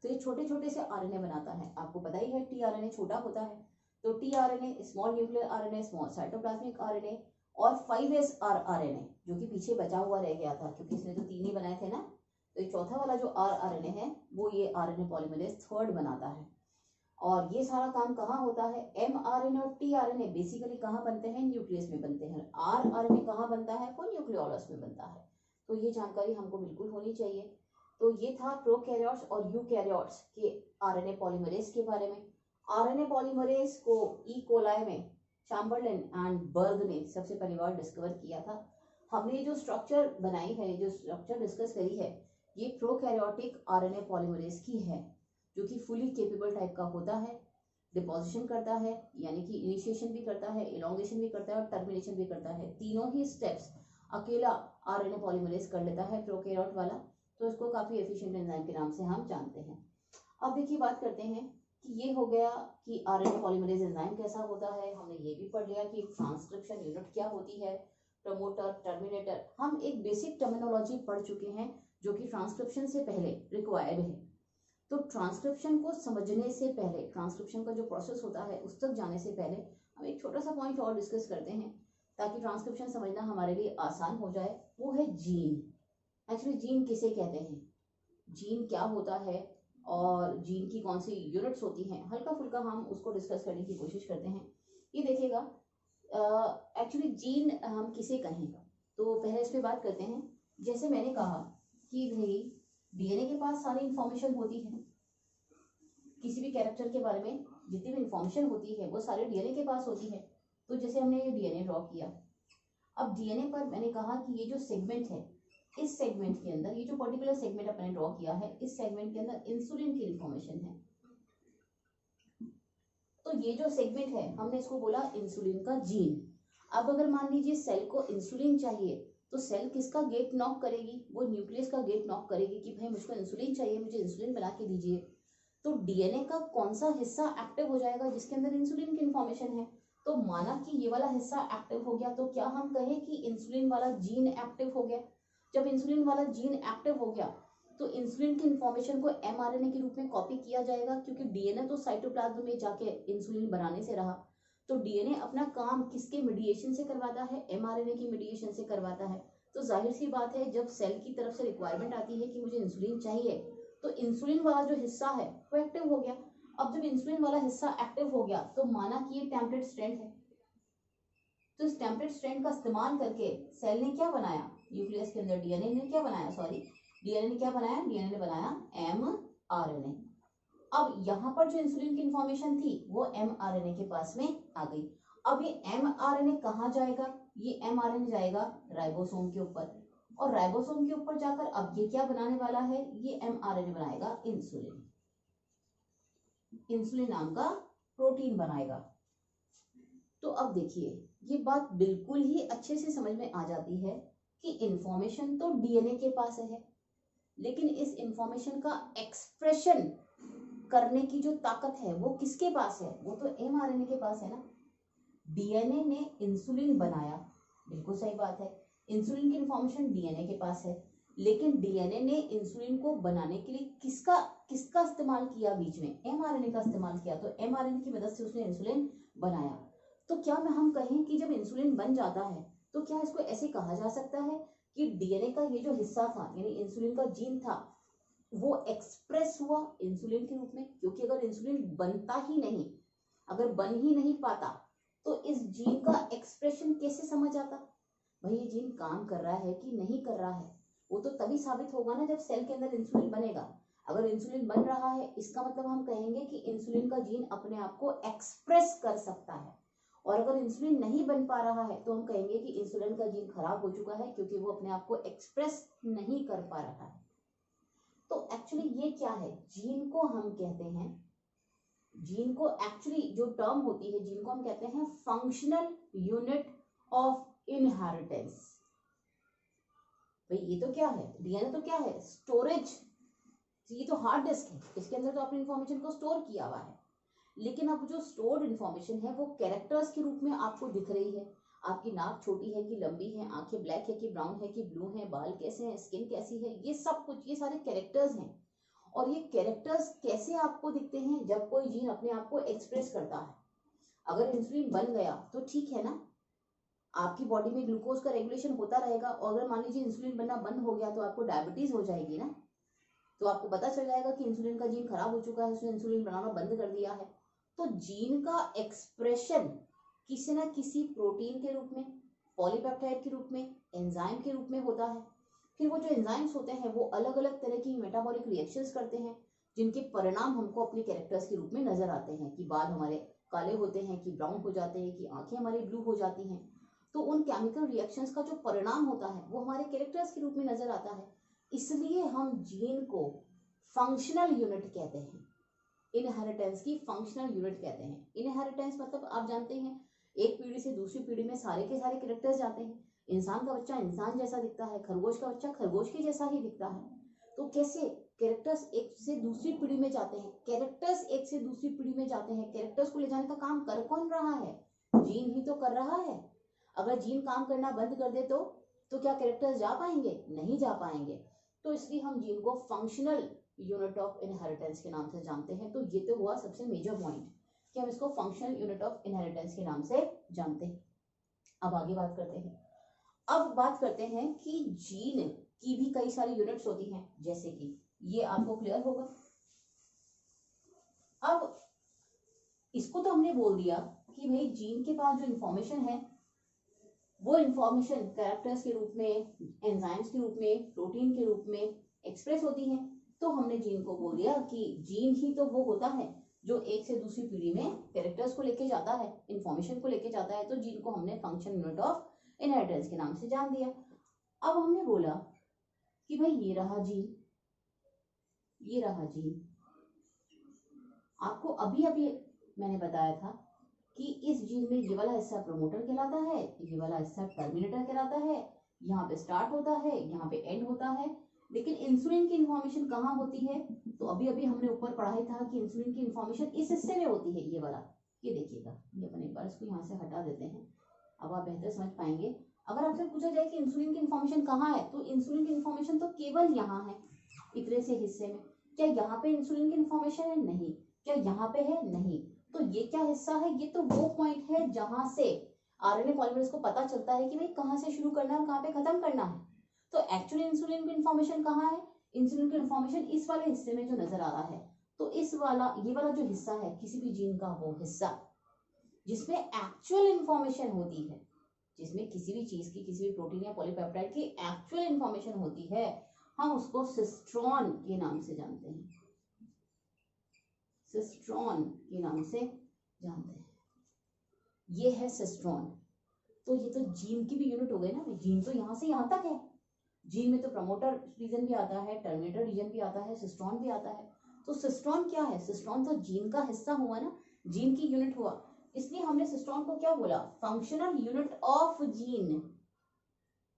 तो ये छोटे छोटे से आरएनए बनाता है। आपको पता ही है टीआरएनए छोटा होता है, तो tRNA small nuclear RNA, small cytoplasmic RNA और 5s rRNA जो कि पीछे बचा हुआ रह गया था क्योंकि इसने तो 3 ही बनाए थे ना, तो ये चौथा वाला जो rRNA है वो ये आरएनए पॉलीमरेज थर्ड बनाता है। और ये सारा काम कहाँ होता है, mRNA और tRNA बेसिकली कहाँ बनते हैं, न्यूक्लियस में बनते हैं। rRNA कहाँ बनता है, वो न्यूक्लियोलस में बनता है। तो ये जानकारी हमको बिल्कुल होनी चाहिए। तो ये था प्रोकैरियोट्स और यूकैरियोट्स के आरएनए पॉलीमरेज के बारे में। आरएनए पॉलीमरेज को ई कोलाई में चैम्बरलिन एंड बर्ग ने सबसे पहली बार डिस्कवर किया था। हमने जो स्ट्रक्चर बनाई है, जो स्ट्रक्चर डिस्कस करी है, ये प्रोकैरियोटिक आरएनए पॉलीमरेज की है जो कि फुली केपेबल टाइप का होता है, डिपोजिशन करता है यानी कि इनिशिएशन भी करता है, इलोंगेशन भी करता है और टर्मिनेशन भी करता है। तीनों ही स्टेप्स अकेला आरएनए पॉलीमरेज कर लेता है प्रोकैरियोट वाला, तो इसको काफी एफिशिएंट एंजाइम के नाम से हम जानते हैं। अब देखिए बात करते हैं कि ये हो गया कि आरएनए पॉलीमरेज एंजाइम कैसा होता है, हमने ये भी पढ़ लिया कि ट्रांसक्रिप्शन यूनिट क्या होती है, प्रमोटर, टर्मिनेटर। हम एक बेसिक टर्मिनोलॉजी पढ़ चुके हैं जो कि ट्रांसक्रिप्शन से पहले रिक्वायर्ड है। तो ट्रांसक्रिप्शन को समझने से पहले, ट्रांसक्रिप्शन का जो प्रोसेस होता है उस तक जाने से पहले हम एक छोटा सा पॉइंट और डिस्कस करते हैं ताकि ट्रांसक्रिप्शन समझना हमारे लिए आसान हो जाए। वो है जीन। एक्चुअली जीन किसे कहते हैं, जीन क्या होता है और जीन की कौन सी यूनिट्स होती हैं, हल्का फुल्का हम उसको डिस्कस करने की कोशिश करते हैं। ये देखिएगा एक्चुअली जीन हम किसे कहें, तो पहले इस पे बात करते हैं। जैसे मैंने कहा कि भाई डीएनए के पास सारी इंफॉर्मेशन होती है, किसी भी कैरेक्टर के बारे में जितनी भी इंफॉर्मेशन होती है वो सारे डीएनए के पास होती है। तो जैसे हमने ये डीएनए ड्रॉ किया, अब डीएनए पर मैंने कहा कि ये जो सेगमेंट है, इस सेगमेंट के अंदर ये जो पर्टिकुलर सेगमेंट अपने ड्रॉ किया है, इस सेगमेंट के अंदर इंसुलिन की इंफॉर्मेशन है। तो ये जो सेगमेंट है हमने इसको बोला इंसुलिन का जीन। अब अगर मान लीजिए सेल को इंसुलिन चाहिए तो सेल किसका गेट नॉक करेगी, वो न्यूक्लियस का गेट नॉक करेगी कि भाई मुझको इंसुलिन चाहिए, मुझे इंसुलिन बना के दीजिए। तो डीएनए का कौन सा हिस्सा एक्टिव हो जाएगा जिसके अंदर इंसुलिन की इंफॉर्मेशन है, तो माना कि ये वाला हिस्सा एक्टिव हो गया, तो क्या हम कहें कि इंसुलिन वाला जीन एक्टिव हो गया। जब इंसुलिन वाला जीन एक्टिव हो गया तो इंसुलिन की इंफॉर्मेशन को एमआरएनए के रूप में कॉपी किया जाएगा, क्योंकि डीएनए तो साइटोप्लाज्म में जाके इंसुलिन बनाने से रहा। तो डीएनए अपना काम किसके मीडिएशन से करवाता है, एमआरएनए की मीडिएशन से करवाता है। तो जाहिर सी बात है जब सेल की तरफ से रिक्वायरमेंट आती है कि मुझे इंसुलिन चाहिए, तो इंसुलिन वाला जो हिस्सा है वो एक्टिव हो गया। अब जब इंसुलिन वाला हिस्सा एक्टिव हो गया तो माना कि ये टेम्पलेट स्ट्रैंड है, तो इस टेम्पलेट स्ट्रैंड का इस्तेमाल करके सेल ने क्या बनाया, न्यूक्लियस के अंदर डीएनए ने क्या बनाया, डीएनए ने क्या बनाया, डीएनए ने बनाया एमआरएनए। अब यहाँ पर जो इंसुलिन की इंफॉर्मेशन थी वो एमआरएनए के पास में आ गई। अब ये एमआरएनए कहाँ जाएगा, ये एमआरएनए जाएगा राइबोसोम के ऊपर, और राइबोसोम के ऊपर जाकर अब ये क्या बनाने वाला है, ये एमआरएनए बनाएगा इंसुलिन, इंसुलिन नाम का प्रोटीन बनाएगा। तो अब देखिए ये बात बिल्कुल ही अच्छे से समझ में आ जाती है कि इंफॉर्मेशन तो डीएनए के पास है, लेकिन इस इंफॉर्मेशन का एक्सप्रेशन करने की जो ताकत है वो किसके पास है, वो तो एमआरएनए के पास है ना। डीएनए ने इंसुलिन बनाया, बिल्कुल सही बात है, इंसुलिन की इंफॉर्मेशन डीएनए के पास है, लेकिन डीएनए ने इंसुलिन को बनाने के लिए किसका किसका इस्तेमाल किया, बीच में एमआरएनए का इस्तेमाल किया। तो एमआरएनए की मदद से उसने इंसुलिन बनाया। तो क्या मैं हम कहें कि जब इंसुलिन बन जाता है तो क्या इसको ऐसे कहा जा सकता है कि डीएनए का ये जो हिस्सा था यानी इंसुलिन का जीन था वो एक्सप्रेस हुआ इंसुलिन के रूप में, क्योंकि अगर इंसुलिन बनता ही नहीं, अगर बन ही नहीं पाता तो इस जीन का एक्सप्रेशन कैसे समझ आता, भाई ये जीन काम कर रहा है कि नहीं कर रहा है, वो तो तभी साबित होगा ना जब सेल के अंदर इंसुलिन बनेगा। अगर इंसुलिन बन रहा है इसका मतलब हम कहेंगे कि इंसुलिन का जीन अपने आप को एक्सप्रेस कर सकता है, और अगर इंसुलिन नहीं बन पा रहा है तो हम कहेंगे कि इंसुलिन का जीन खराब हो चुका है क्योंकि वो अपने आप को एक्सप्रेस नहीं कर पा रहा है। तो एक्चुअली ये क्या है, जीन को हम कहते हैं, जीन को एक्चुअली जो टर्म होती है जीन को हम कहते हैं फंक्शनल यूनिट ऑफ इनहेरिटेंस। भाई ये तो क्या है, डीएनए तो क्या है, स्टोरेज, ये तो हार्ड डिस्क है, इसके अंदर तो आपने इंफॉर्मेशन को स्टोर किया हुआ है, लेकिन अब जो स्टोर्ड इन्फॉर्मेशन है वो कैरेक्टर्स के रूप में आपको दिख रही है। आपकी नाक छोटी है कि लंबी है, आंखें ब्लैक है कि ब्राउन है कि ब्लू है, बाल कैसे हैं, स्किन कैसी है, ये सब कुछ, ये सारे कैरेक्टर्स हैं। और ये कैरेक्टर्स कैसे आपको दिखते हैं, जब कोई जीन अपने आप को एक्सप्रेस करता है। अगर इंसुलिन बन गया तो ठीक है ना, आपकी बॉडी में ग्लूकोज का रेगुलेशन होता रहेगा। और अगर मान लीजिए इंसुलिन बनना बंद हो गया तो आपको डायबिटीज हो जाएगी ना, तो आपको पता चल जाएगा कि इंसुलिन का जीन खराब हो चुका है, उसने इंसुलिन बनाना बंद कर दिया है। तो जीन का एक्सप्रेशन किसी ना किसी प्रोटीन के रूप में, पॉलीपेप्टाइड के रूप में, एंजाइम के रूप में होता है। फिर वो जो एंजाइम्स होते हैं वो अलग अलग तरह की मेटाबॉलिक रिएक्शंस करते हैं, जिनके परिणाम हमको अपने कैरेक्टर्स के रूप में नजर आते हैं, कि बाल हमारे काले होते हैं, कि ब्राउन हो जाते हैं, कि आंखें हमारी ब्लू हो जाती हैं। तो उन केमिकल रिएक्शंस का जो परिणाम होता है वो हमारे कैरेक्टर्स के रूप में नजर आता है। इसलिए हम जीन को फंक्शनल यूनिट कहते हैं, इनहेरिटेंस की फंक्शनल यूनिट कहते हैं। इनहेरिटेंस मतलब आप जानते हैं, एक पीढ़ी से दूसरी पीढ़ी में सारे के सारे कैरेक्टर्स जाते हैं। इंसान का बच्चा इंसान जैसा दिखता है, खरगोश का बच्चा खरगोश के जैसा ही दिखता है। तो कैसे कैरेक्टर्स एक से दूसरी पीढ़ी में जाते हैं, कैरेक्टर्स एक से दूसरी पीढ़ी में जाते हैं, कैरेक्टर्स को ले जाने का काम कर कौन रहा है? जीन ही तो कर रहा है। अगर जीन काम करना बंद कर दे तो क्या कैरेक्टर्स जा पाएंगे? नहीं जा पाएंगे। तो इसलिए हम जीन को फंक्शनल यूनिट ऑफ इनहेरिटेंस के नाम से जानते हैं। तो ये तो हुआ सबसे मेजर पॉइंट कि हम इसको फंक्शनल यूनिट ऑफ इनहेरिटेंस के नाम से जानते हैं। अब आगे बात करते हैं। अब बात करते हैं कि जीन की भी कई सारी यूनिट्स होती हैं, जैसे कि ये आपको क्लियर होगा। अब इसको तो हमने बोल दिया कि भाई जीन के पास जो इंफॉर्मेशन है वो इंफॉर्मेशन कैरेक्टर्स के रूप में, एंजाइम्स के रूप में, प्रोटीन के रूप में एक्सप्रेस होती है। तो हमने जीन को बोल दिया कि जीन ही तो वो होता है जो एक से दूसरी पीढ़ी में कैरेक्टर्स को लेके जाता है, इंफॉर्मेशन को लेके जाता है। तो जीन को हमने फंक्शन यूनिट ऑफ इनहेरिटेंस के नाम से जान दिया। अब हमने बोला कि भाई ये रहा जीन, ये रहा जीन। आपको अभी अभी मैंने बताया था कि इस जीन में ये वाला हिस्सा प्रमोटर कहलाता है, ये वाला हिस्सा टर्मिनेटर कहलाता है। यहाँ पे स्टार्ट होता है, यहाँ पे एंड होता है। लेकिन इंसुलिन की इंफॉर्मेशन कहाँ होती है? तो अभी अभी हमने ऊपर पढ़ा ही था कि इंसुलिन की इंफॉर्मेशन इस हिस्से में होती है, ये वाला। ये देखिएगा, ये अपन एक बार इसको यहाँ से हटा देते हैं, अब आप बेहतर समझ पाएंगे। अगर आपसे पूछा जाए कि इंसुलिन की इंफॉर्मेशन कहाँ है, तो इंसुलिन की इंफॉर्मेशन तो केवल यहाँ है, इतने से हिस्से में। क्या यहाँ पे इंसुलिन की इंफॉर्मेशन है? नहीं। क्या यहाँ पे है? नहीं। तो ये क्या हिस्सा है? ये तो वो पॉइंट है जहां से आरएनए पॉलीमरेज को पता चलता है कि भाई कहाँ से शुरू करना है और कहाँ पे खत्म करना है। तो एक्चुअली इंसुलिन की इंफॉर्मेशन कहाँ है? इंसुलिन की इंफॉर्मेशन इस वाले हिस्से में जो नजर आ रहा है। तो इस वाला, ये वाला जो हिस्सा है किसी भी जीन का, वो हिस्सा जिसमें एक्चुअल इंफॉर्मेशन होती है, जिसमें किसी भी चीज की, किसी भी प्रोटीन या पॉलीपेप्टाइड की एक्चुअल इंफॉर्मेशन होती है, हम उसको सिस्ट्रॉन के नाम से जानते हैं, सिस्ट्रॉन के नाम से जानते हैं। ये है सिस्ट्रॉन। तो ये तो जीन की भी यूनिट हो गई ना, जीन तो यहाँ से यहाँ तक है। जीन में तो प्रमोटर रीजन भी आता है, टर्मिनेटर रीजन भी आता है, सिस्ट्रॉन भी आता है। तो सिस्ट्रॉन क्या है? सिस्ट्रॉन तो जीन का हिस्सा हुआ ना, जीन की यूनिट हुआ। इसलिए हमने सिस्ट्रॉन को क्या बोला? Functional unit of gene.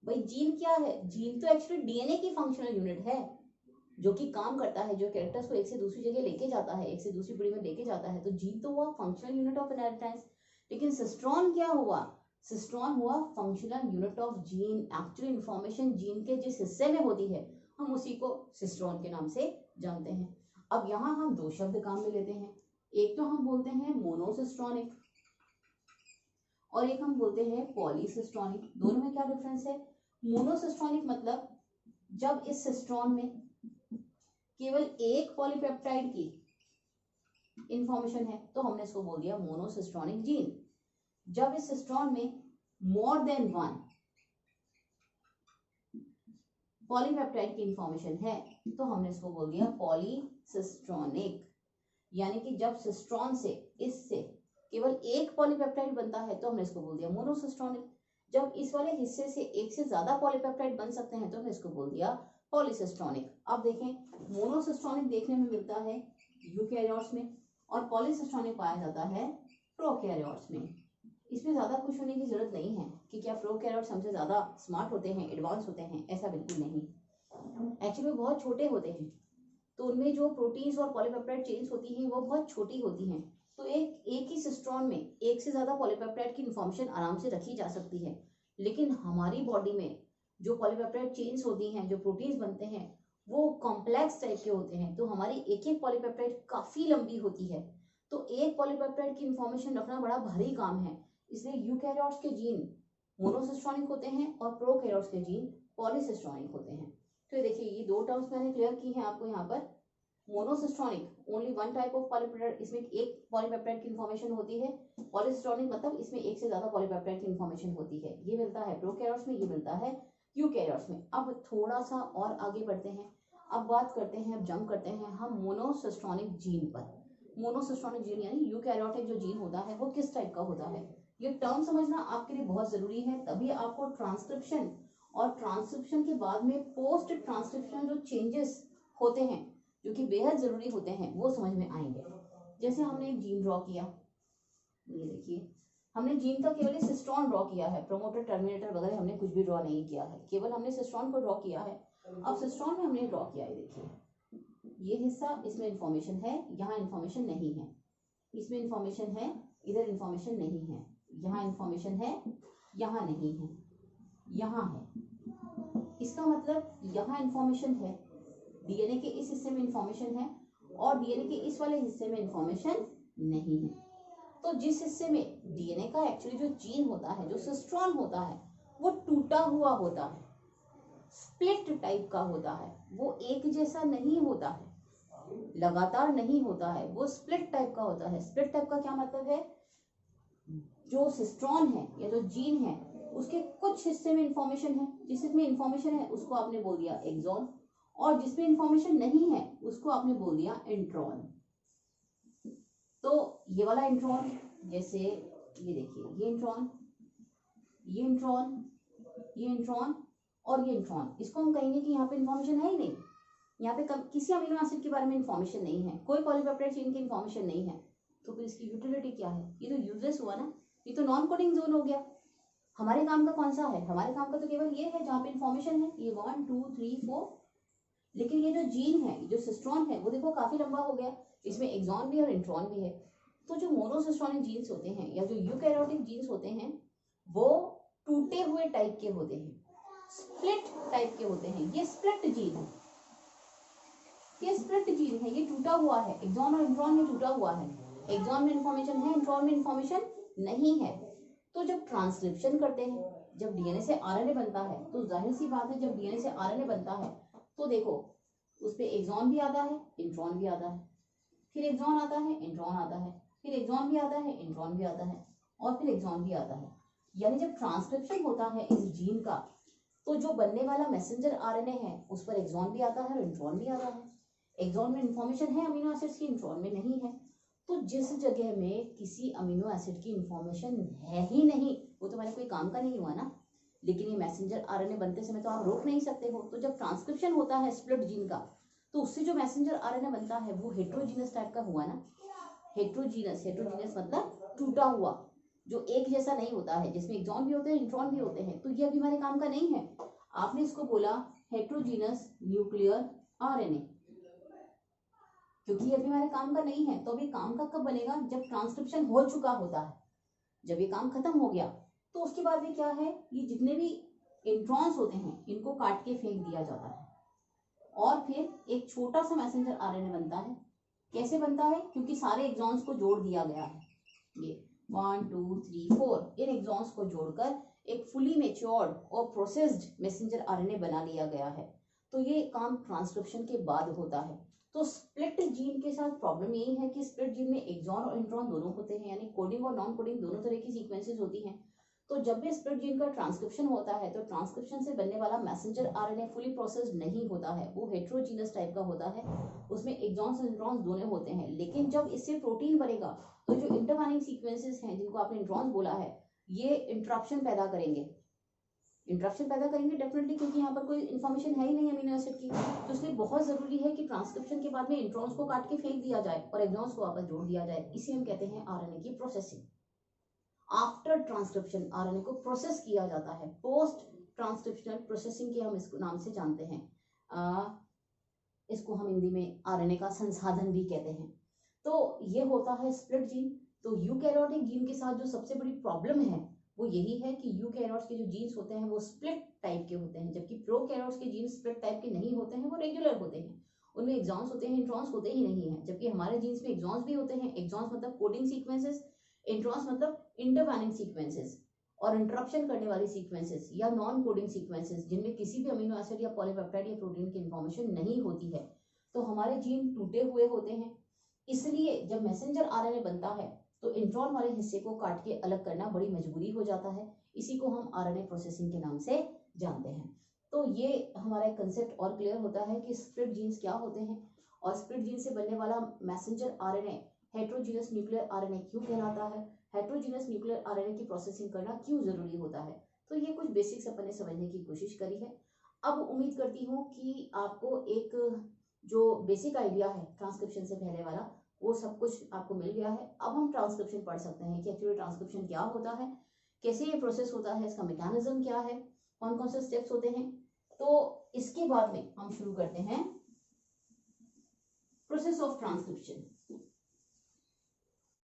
भाई जीन क्या है? जीन तो एक्चुअली डीएनए की फंक्शनल यूनिट है, जो कि काम करता है, जो कैरेक्टर्स को एक से दूसरी जगह लेके जाता है, एक से दूसरी पीढ़ी में लेके जाता है। तो जीन तो हुआ फंक्शनल यूनिट ऑफ इनहेरिटेंस। लेकिन सिस्ट्रॉन क्या हुआ? सिस्ट्रॉन हुआ functional unit of gene. Actually information gene के जिस हिस्से में होती है, हम उसी को सिस्ट्रॉन के नाम से जानते हैं। अब यहाँ हम दो शब्द काम में लेते हैं। एक तो हम बोलते हैं मोनोसिस्ट्रॉनिक और एक हम बोलते हैं पॉलीसिस्ट्रॉनिक। दोनों में क्या डिफरेंस है? मोनोसिस्ट्रॉनिक मतलब जब इस सिस्ट्रॉन में केवल एक पॉलीपेप्टाइड की इंफॉर्मेशन है तो हमने इसको बोल दिया मोनोसिस्ट्रॉनिक जीन। जब इस सिस्ट्रॉन में मोर देन वन पॉलीपेप्टाइड की इंफॉर्मेशन है तो हमने इसको बोल दिया पॉलीसिस्ट्रॉनिक। यानी कि जब सिस्ट्रॉन से, इससे केवल एक पॉलीपेप्टाइड बनता है तो हमने इसको बोल दिया मोनोसिस्ट्रॉनिक। जब इस वाले हिस्से से एक से ज्यादा पॉलीपेप्टाइड बन सकते हैं तो हमने इसको बोल दिया पॉलीसिस्ट्रॉनिक। अब देखें, मोनोसिस्ट्रॉनिक देखने में मिलता है यूकैरियोट्स में और पॉलीसिस्ट्रॉनिक पाया जाता है प्रोकैरियोट्स में। इसमें ज्यादा खुश होने की जरूरत नहीं है कि क्या प्रोकैरियोट्स हमसे ज्यादा स्मार्ट होते हैं, एडवांस होते हैं, ऐसा बिल्कुल नहीं। एक्चुअली बहुत छोटे होते हैं, तो उनमें जो प्रोटीन्स और पॉलीपेप्टाइड चेन्स होती हैं वो बहुत छोटी होती हैं। तो एक ही सिस्ट्रॉन में एक से ज्यादा पॉलीपेप्टाइड की इंफॉर्मेशन आराम से रखी जा सकती है। लेकिन हमारी बॉडी में जो पॉलीपेप्टाइड चेन्स होती हैं, जो प्रोटीन्स बनते हैं, वो कॉम्प्लेक्स टाइप के होते हैं। तो हमारी एक एक पॉलीपेप्टाइड काफी लंबी होती है। तो एक पॉलीपेप्टाइड की इंफॉर्मेशन रखना बड़ा भारी काम है, इसलिए यूकैरियोट्स के जीन मोनोसिस्टोनिक होते हैं और प्रोकैरियोट्स के जीन पॉलीसिस्टोनिक होते हैं। तो देखिए ये दो टर्म्स मैंने क्लियर की हैं आपको यहाँ पर। Monocistronic only one type of polypeptide, इसमें एक पॉलीपेप्टाइड की इंफॉर्मेशन होती है। पॉलीसिस्टोनिक मतलब इसमें एक से ज्यादा पॉलीपेप्टाइड की इंफॉर्मेशन होती है। ये मिलता है प्रोकैरियोट्स में, ये मिलता है यूकैरियोट्स में। अब थोड़ा सा और आगे बढ़ते हैं, अब बात करते हैं, अब जंप करते हैं हम मोनोसिस्टोनिक जीन पर। मोनोसिस्टोनिक जीन यानी यूकैरियोटिक जो जीन होता है वो किस टाइप का होता है, ये टर्म समझना आपके लिए बहुत जरूरी है, तभी आपको ट्रांसक्रिप्शन और ट्रांसक्रिप्शन के बाद में पोस्ट ट्रांसक्रिप्शन जो चेंजेस होते हैं जो कि बेहद जरूरी होते हैं वो समझ में आएंगे। जैसे हमने एक जीन ड्रॉ किया, ये देखिए हमने जीन का केवल सिस्टोन ड्रॉ किया है, प्रमोटर टर्मिनेटर वगैरह हमने कुछ भी ड्रॉ नहीं किया है, केवल हमने सिस्टोन को ड्रॉ किया है। अब सिस्टोन में हमने ड्रॉ किया है, देखिए ये हिस्सा, इसमें इंफॉर्मेशन है, यहाँ इंफॉर्मेशन नहीं है, इसमें इंफॉर्मेशन है, इधर इंफॉर्मेशन नहीं है, यहाँ इंफॉर्मेशन है, यहाँ नहीं है, यहाँ है। इसका मतलब यहाँ इंफॉर्मेशन है, डीएनए के इस हिस्से में इंफॉर्मेशन है और डीएनए के इस वाले हिस्से में इंफॉर्मेशन नहीं है। तो जिस हिस्से में डीएनए का एक्चुअली जो जीन होता है, जो सिस्ट्रॉन होता है, वो टूटा हुआ होता है, स्प्लिट टाइप का होता है, वो एक जैसा नहीं होता है, लगातार नहीं होता है, वो स्प्लिट टाइप का होता है। स्प्लिट टाइप का क्या मतलब है, जो सिस्ट्रॉन है या जो जीन है उसके कुछ हिस्से में इंफॉर्मेशन है, जिसमें इंफॉर्मेशन है उसको आपने बोल दिया एक्सॉन, और जिसमें इंफॉर्मेशन नहीं है उसको आपने बोल दिया इंट्रॉन। तो ये वाला इंट्रॉन, जैसे ये देखिए ये इंट्रॉन, ये इंट्रॉन, ये इंट्रॉन और ये इंट्रॉन, इसको हम कहेंगे कि यहाँ पे इंफॉर्मेशन है ही नहीं, यहाँ पे किसी अमीनो एसिड के बारे में इंफॉर्मेशन नहीं है, कोई पॉलीपेप्टाइड चेन की इंफॉर्मेशन नहीं है। तो फिर इसकी यूटिलिटी क्या है, ये तो यूजलेस हुआ ना, ये तो नॉन कोडिंग जोन हो गया। हमारे काम का कौन सा है, हमारे काम का तो केवल ये है जहाँ पे इंफॉर्मेशन है, ये 1 2 3 4। लेकिन ये जो जीन है, जो सिस्ट्रॉन है, वो देखो काफी लंबा हो गया, इसमें एक्सॉन भी और इंट्रॉन भी है। तो जो मोनोसिस्टोनिक जीन्स होते हैं या जो यूकैरियोटिक जीन्स होते हैं वो टूटे हुए टाइप के होते हैं, स्प्लिट टाइप के होते हैं। ये स्प्लिट जीन है, ये स्प्लिट जीन है, ये टूटा हुआ है, एक्सॉन और इंट्रॉन में टूटा हुआ है, एक्सॉन में इंफॉर्मेशन है, इंट्रॉन में इंफॉर्मेशन नहीं है। तो जब ट्रांसक्रिप्शन करते हैं, जब डीएनए से आरएनए बनता है, तो जाहिर सी बात है जब डीएनए से आरएनए बनता है तो देखो उस पे एक्सॉन भी आता है, इंट्रॉन भी आता है, फिर एक्सॉन आता है, इंट्रॉन आता है, फिर एक्सॉन भी आता है, इंट्रॉन भी आता है और फिर एक्सॉन भी आता है। यानी जब ट्रांसक्रिप्शन होता है इस जीन का, तो जो बनने वाला मैसेंजर आरएनए है उस पर एक्सॉन भी आता है और इंट्रॉन भी आता है। एक्सॉन में इंफॉर्मेशन है अमीनो एसिड्स की, इंट्रॉन में नहीं है। तो जिस जगह में किसी अमीनो एसिड की इंफॉर्मेशन है ही नहीं, वो तुम्हारे कोई काम का नहीं हुआ ना। लेकिन ये मैसेंजर आरएनए बनते समय तो आप रोक नहीं सकते हो। तो जब ट्रांसक्रिप्शन होता है स्प्लिट जीन का, तो उससे जो मैसेंजर आरएनए बनता है वो हेट्रोजीनस टाइप का हुआ ना। हेट्रोजीनस, हेट्रोजीनस मतलब टूटा हुआ, जो एक जैसा नहीं होता है, जिसमें एक्सॉन भी होते हैं, इंट्रॉन भी होते हैं। तो ये अभी हमारे काम का नहीं है। आपने इसको बोला हेट्रोजीनस न्यूक्लियर आरएनए, क्योंकि ये अभी हमारे काम का नहीं है। तो अभी काम का कब बनेगा, जब ट्रांसक्रिप्शन हो चुका होता है, जब ये काम खत्म हो गया तो उसके बाद में क्या है, ये जितने भी इंट्रॉन्स होते हैं इनको काट के फेंक दिया जाता है और फिर एक छोटा सा मैसेंजर आरएनए बनता है। कैसे बनता है, क्योंकि सारे एक्सॉन्स को जोड़ दिया गया है, ये 1 2 3 4 इन एक्सॉन्स को जोड़कर एक फुली मेच्योर्ड और प्रोसेस्ड मैसेंजर आरएनए बना लिया गया है। तो ये काम ट्रांसक्रिप्शन के बाद होता है। तो स्प्लिट जीन के साथ प्रॉब्लम यही है कि स्प्लिट जीन में एक्सॉन और इंट्रॉन दोनों होते हैं, यानी कोडिंग और नॉन कोडिंग दोनों तरह की सीक्वेंसेस होती हैं। तो जब भी स्प्लिट जीन का ट्रांसक्रिप्शन होता है तो ट्रांसक्रिप्शन से बनने वाला मैसेंजर आरएनए फुली प्रोसेस्ड नहीं होता है, वो हेट्रोजीनस टाइप का होता है, उसमें एक्सॉन्स और इंट्रॉन्स दोनों होते हैं। लेकिन जब इससे प्रोटीन बनेगा तो जो इंटरवाइनिंग सीक्वेंसेस हैं जिनको आपने इंट्रॉन्स बोला है, ये इंटरप्शन पैदा करेंगे, इंटरप्शन पैदा करेंगे डेफिनेटली, क्योंकि यहाँ पर कोई इन्फॉर्मेशन है ही नहीं अमीनो एसिड की। तो इसलिए बहुत जरूरी है कि ट्रांसक्रिप्शन के बाद में इंट्रॉन्स को काट के फेंक दिया जाए और एक्सॉन्स को वापस जोड़ दिया जाए। इसे हम कहते हैं आरएनए की प्रोसेसिंग। आफ्टर ट्रांसक्रिप्शन आरएनए को प्रोसेस किया जाता है, पोस्ट ट्रांसक्रिप्शनल प्रोसेसिंग के हम इसको नाम से जानते हैं। इसको हम हिंदी में आरएनए का संसाधन भी कहते हैं। तो ये होता है स्प्लिट जीन। तो यूकैरियोटिक जीन के साथ जो सबसे बड़ी प्रॉब्लम है वो यही है कि यूकैरियोट्स के जो जीन्स होते हैं वो स्प्लिट टाइप के होते हैं, जबकि प्रोकैरियोट्स के जीन्स स्प्लिट टाइप के नहीं होते हैं, वो रेगुलर होते हैं। उनमें एक्सॉन्स होते हैं, इंट्रॉन्स होते ही नहीं है, जबकि हमारे जीन्स में एक्सॉन्स भी होते हैं। एक्सॉन्स मतलब कोडिंग सीक्वेंसेस, इंट्रॉन्स मतलब इंटरवैनिंग सीक्वेंसेस और इंटरप्शन करने वाली सीक्वेंसेस या नॉन कोडिंग सीक्वेंसेस जिनमें किसी भी अमीनो एसिड या पॉलीपेप्टाइड या प्रोटीन की इंफॉर्मेशन नहीं होती है। तो हमारे जीन टूटे हुए होते हैं, इसलिए जब मैसेंजर आरएनए बनता है तो इंट्रॉन वाले हिस्से को काट के अलग करना बड़ी मजबूरी हो जाता है। इसी को हम आरएनए प्रोसेसिंग के नाम से जानते हैं। तो ये हमारा एक कंसेप्ट और क्लियर होता है कि स्प्लिट जीन्स क्या होते हैं और स्प्लिट जीन से बनने वाला messenger RNA heterogeneous nuclear RNA क्यों कहलाता है, हेट्रोजीनस न्यूक्लियर आरएनए की प्रोसेसिंग करना क्यों जरूरी होता है। तो ये कुछ बेसिक्स अपन ने समझने की कोशिश करी है। अब उम्मीद करती हूँ कि आपको एक जो बेसिक आइडिया है ट्रांसक्रिप्शन से पहले वाला वो सब कुछ आपको मिल गया है। अब हम ट्रांसक्रिप्शन पढ़ सकते हैं कि एक्चुअली ट्रांसक्रिप्शन क्या होता है, कैसे ये प्रोसेस होता है, इसका मैकेनिज्म क्या है, कौन कौन से स्टेप्स होते हैं। तो इसके बाद में हम शुरू करते हैं प्रोसेस ऑफ ट्रांसक्रिप्शन।